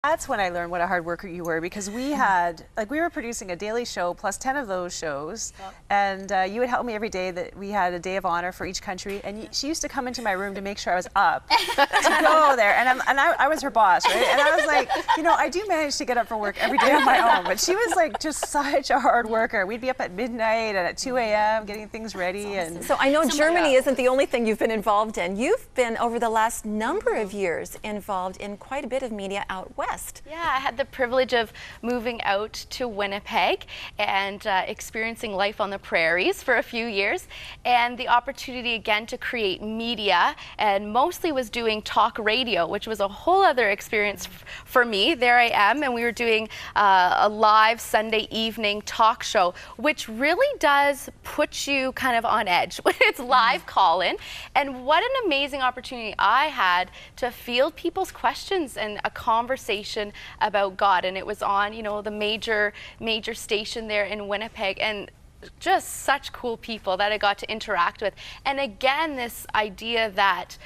That's when I learned what a hard worker you were, because we were producing a daily show plus 10 of those shows, and you would help me every day. That we had a day of honor for each country, and she used to come into my room to make sure I was up to go there, and I was her boss, right? And I was like, I do manage to get up for work every day on my own, but she was like just such a hard worker. We'd be up at midnight and at 2 a.m. getting things ready. And so I know Germany isn't the only thing you've been involved in. You've been, over the last number of years, involved in quite a bit of media out west. Yeah, I had the privilege of moving out to Winnipeg and experiencing life on the prairies for a few years, and the opportunity again to create media, and mostly was doing talk radio, which was a whole other experience for me. There I am, and we were doing a live Sunday evening talk show, which really does put you kind of on edge when it's live call-in. And what an amazing opportunity I had to field people's questions and a conversation about God. And it was on, the major station there in Winnipeg, and just such cool people that I got to interact with. And again, this idea that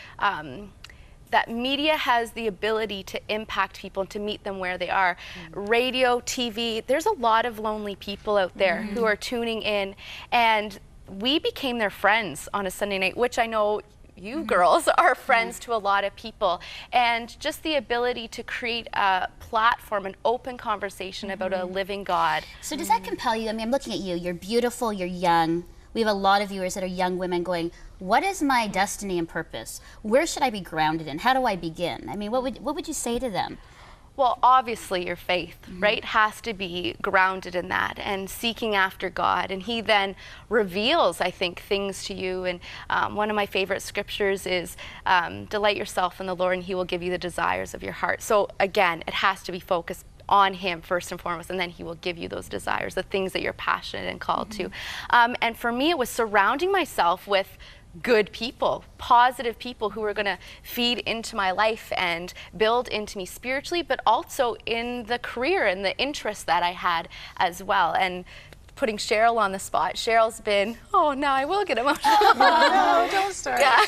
that media has the ability to impact people and to meet them where they are. Radio, TV, there's a lot of lonely people out there who are tuning in, and we became their friends on a Sunday night, which I know you girls are friends to a lot of people, and just the ability to create a platform, an open conversation about a living God. So does that compel you? I mean, I'm looking at you, you're beautiful, you're young. We have a lot of viewers that are young women going, what is my destiny and purpose? Where should I be grounded in? How do I begin? I mean, what would you say to them? Well, obviously your faith, right, has to be grounded in that and seeking after God. And he then reveals, I think, things to you. And one of my favorite scriptures is, delight yourself in the Lord and he will give you the desires of your heart. So again, it has to be focused on him first and foremost, and then he will give you those desires, the things that you're passionate and called to. And for me, it was surrounding myself with good people, positive people who are going to feed into my life and build into me spiritually, but also in the career and the interests that I had as well. And putting Cheryl on the spot, Cheryl's been, oh, now I will get emotional. No, don't start. Yeah.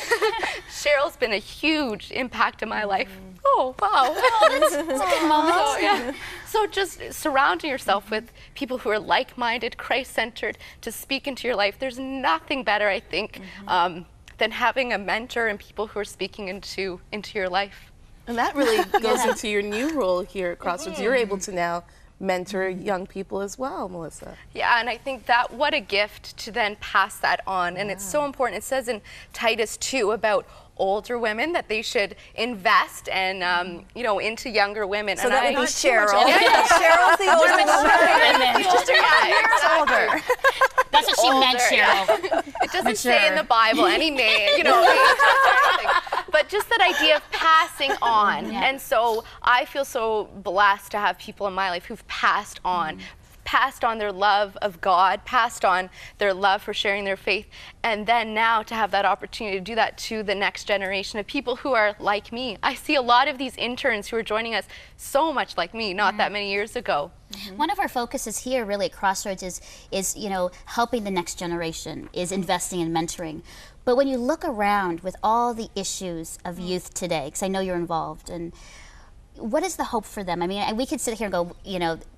Cheryl's been a huge impact in my life. Oh, wow. Oh, that's a good moment. So, yeah. So just surrounding yourself with people who are like-minded, Christ-centered, to speak into your life. There's nothing better, I think, than having a mentor and people who are speaking into your life. And that really goes into your new role here at Crossroads. You're able to now mentor young people as well, Melissa. Yeah, and I think that what a gift to then pass that on. And it's so important. It says in Titus 2 about older women that they should invest and into younger women. So and that would be Cheryl. Yeah. Cheryl's the older one. Just older. That's what she meant, Cheryl. It doesn't say in the Bible any name, but just that idea of passing on. And so I feel so blessed to have people in my life who've passed on their love of God, passed on their love for sharing their faith, and then now to have that opportunity to do that to the next generation of people who are like me. I see a lot of these interns who are joining us so much like me, not that many years ago. One of our focuses here really at Crossroads is helping the next generation, is investing in mentoring. But when you look around with all the issues of youth today, because I know you're involved, and what is the hope for them? I mean, we could sit here and go,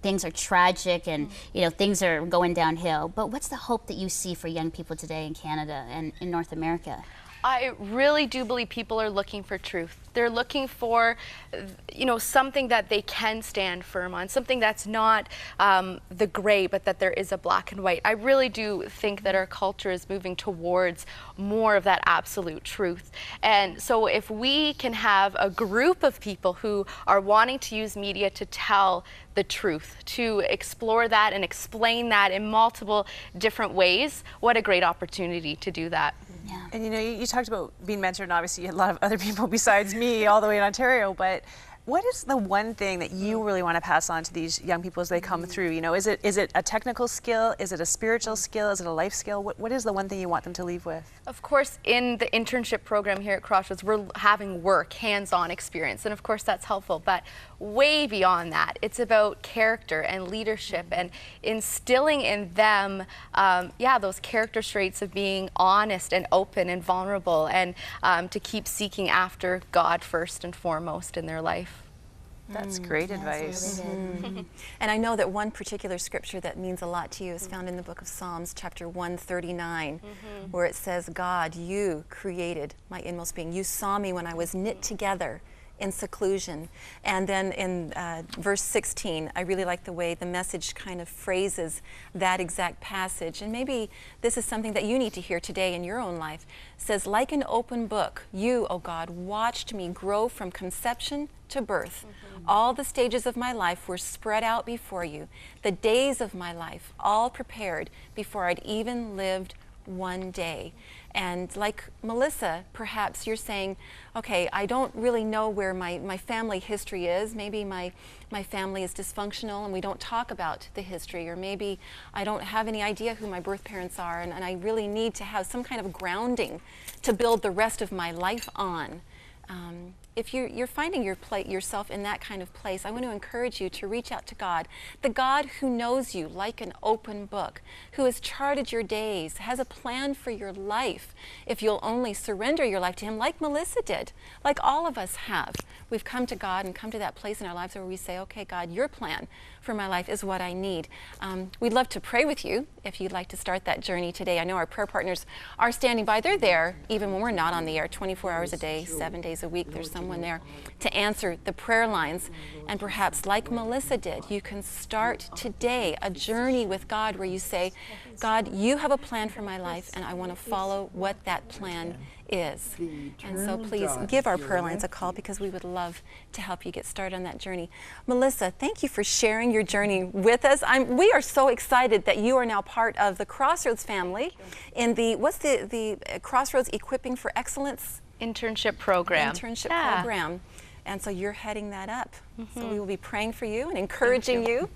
things are tragic and, things are going downhill, but what's the hope that you see for young people today in Canada and in North America? I really do believe people are looking for truth. They're looking for, something that they can stand firm on, something that's not the gray, but that there is a black and white. I really do think that our culture is moving towards more of that absolute truth. And so if we can have a group of people who are wanting to use media to tell the truth, to explore that and explain that in multiple different ways, what a great opportunity to do that. Yeah. And you talked about being mentored, and obviously you had a lot of other people besides me all the way in Ontario, but what is the one thing that you really want to pass on to these young people as they come through? Is it a technical skill? Is it a spiritual skill? Is it a life skill? What is the one thing you want them to leave with? Of course, in the internship program here at Crossroads, we're having work, hands-on experience, and of course that's helpful, but way beyond that, it's about character and leadership and instilling in them, those character traits of being honest and open and vulnerable, and to keep seeking after God first and foremost in their life. That's great advice. And I know that one particular scripture that means a lot to you is found in the book of Psalms, chapter 139, where it says, God, you created my inmost being. You saw me when I was knit together in seclusion. And then in verse 16, I really like the way the Message kind of phrases that exact passage. And maybe this is something that you need to hear today in your own life. It says, like an open book, you, O God, watched me grow from conception to birth. All the stages of my life were spread out before you. The days of my life, all prepared before I'd even lived one day. And like Melissa, perhaps you're saying, okay, I don't really know where my family history is. Maybe my family is dysfunctional and we don't talk about the history, or maybe I don't have any idea who my birth parents are, and I really need to have some kind of grounding to build the rest of my life on. If you're finding yourself in that kind of place, I want to encourage you to reach out to God, the God who knows you like an open book, who has charted your days, has a plan for your life, if you'll only surrender your life to Him, like Melissa did, like all of us have. We've come to God and come to that place in our lives where we say, okay, God, your plan for my life is what I need. We'd love to pray with you if you'd like to start that journey today. I know our prayer partners are standing by. They're there even when we're not on the air, 24 hours a day, 7 days a week. There's someone there to answer the prayer lines. And perhaps like Melissa did, you can start today a journey with God where you say, God, you have a plan for my life and I want to follow what that plan is. And so please give our prayer lines a call, because we would love to help you get started on that journey. Melissa, thank you for sharing your journey with us. We are so excited that you are now part of the Crossroads family in the, what's the Crossroads Equipping for Excellence? Internship program. Program. And so you're heading that up. So we will be praying for you and encouraging you.